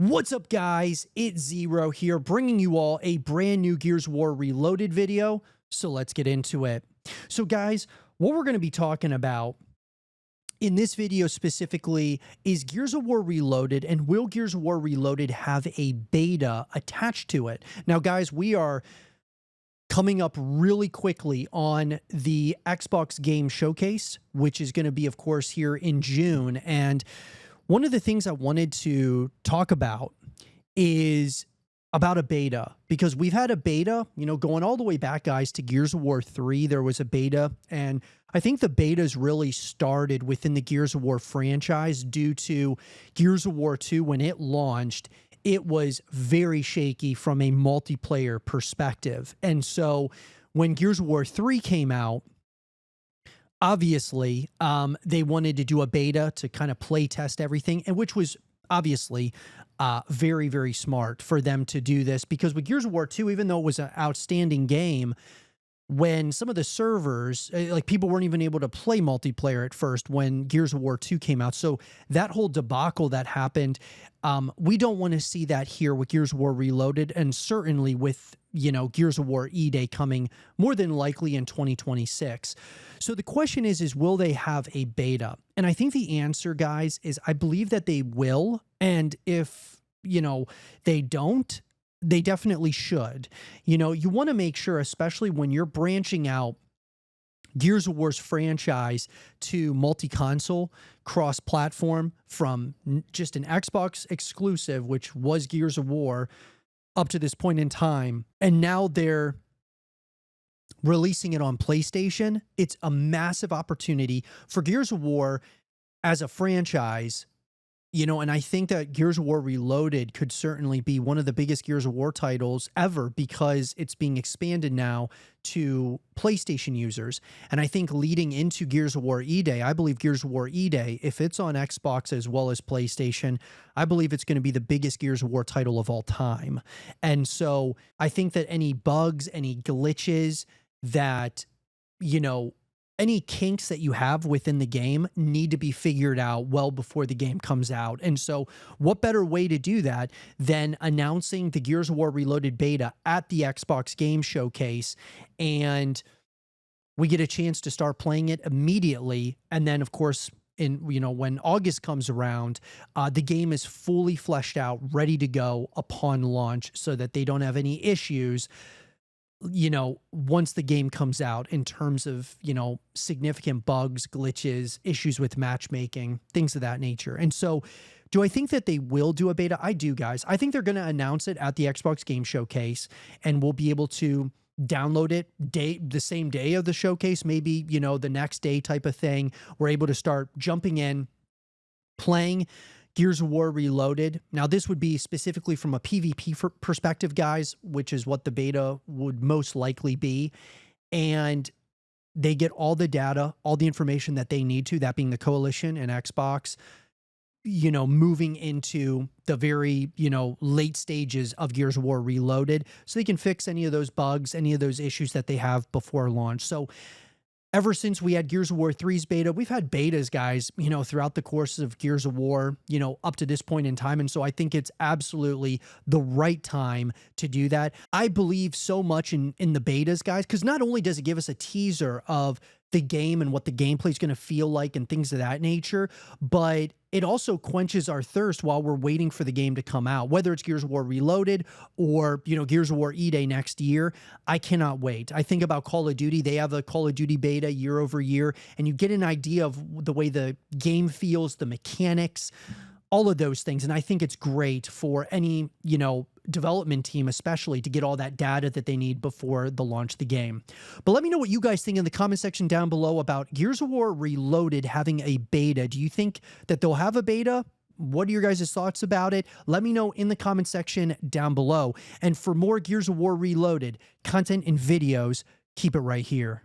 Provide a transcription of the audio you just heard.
What's up, guys? It's Zero here, bringing you all a brand new Gears of War Reloaded video. So let's get into it. So guys, what we're going to be talking about in this video specifically is Gears of War Reloaded, and will Gears of War Reloaded have a beta attached to it? Now, guys, we are coming up really quickly on the Xbox Game Showcase, which is going to be, of course, here in June. And one of the things I wanted to talk about is about a beta, because we've had a beta, going all the way back, guys, to Gears of War 3. There was a beta, and I think the betas really started within the Gears of War franchise due to Gears of War 2. When it launched, it was very shaky from a multiplayer perspective. And so when Gears of War 3 came out, obviously, they wanted to do a beta to kind of play test everything, and which was obviously very, very smart for them to do this, because with Gears of War 2, even though it was an outstanding game, when some of the servers, like, people weren't even able to play multiplayer at first when Gears of War 2 came out. So that whole debacle that happened, we don't want to see that here with Gears of War Reloaded, and certainly with, Gears of War E-Day coming more than likely in 2026. So the question is will they have a beta? And I think the answer, guys, is I believe that they will. And if, they don't, they definitely should. You want to make sure, especially when you're branching out Gears of War's franchise to multi-console, cross-platform, from just an Xbox exclusive, which was Gears of War up to this point in time, and now they're releasing it on PlayStation. It's a massive opportunity for Gears of War as a franchise. And I think that Gears of War Reloaded could certainly be one of the biggest Gears of War titles ever, because it's being expanded now to PlayStation users. And I think leading into Gears of War E-Day, I believe Gears of War E-Day, if it's on Xbox as well as PlayStation, I believe it's going to be the biggest Gears of War title of all time. And so I think that any bugs, any glitches that, any kinks that you have within the game need to be figured out well before the game comes out. And so what better way to do that than announcing the Gears of War Reloaded beta at the Xbox Game Showcase, and we get a chance to start playing it immediately. And then, of course, when August comes around, the game is fully fleshed out, ready to go upon launch, so that they don't have any issues once the game comes out, in terms of, significant bugs, glitches, issues with matchmaking, things of that nature. And so do I think that they will do a beta? I do, guys. I think they're going to announce it at the Xbox Game Showcase, and we'll be able to download it the same day of the showcase, maybe, the next day type of thing. We're able to start jumping in, playing Gears of War Reloaded. Now, this would be specifically from a PvP perspective, guys, which is what the beta would most likely be. And they get all the data, all the information that they need to, that being the Coalition and Xbox, moving into the very, late stages of Gears of War Reloaded, so they can fix any of those bugs, any of those issues that they have before launch. So ever since we had Gears of War 3's beta, we've had betas, guys, throughout the course of Gears of War, up to this point in time. And so I think it's absolutely the right time to do that. I believe so much in the betas, guys, because not only does it give us a teaser of the game and what the gameplay is going to feel like and things of that nature, but it also quenches our thirst while we're waiting for the game to come out, whether it's Gears of War Reloaded or, Gears of War E-Day next year. I cannot wait. I think about Call of Duty. They have a Call of Duty beta year over year, and you get an idea of the way the game feels, the mechanics, all of those things. And I think it's great for any, development team, especially, to get all that data that they need before the launch of the game. But let me know what you guys think in the comment section down below about Gears of War Reloaded having a beta. Do you think that they'll have a beta? What are your guys' thoughts about it? Let me know in the comment section down below. And for more Gears of War Reloaded content and videos, keep it right here.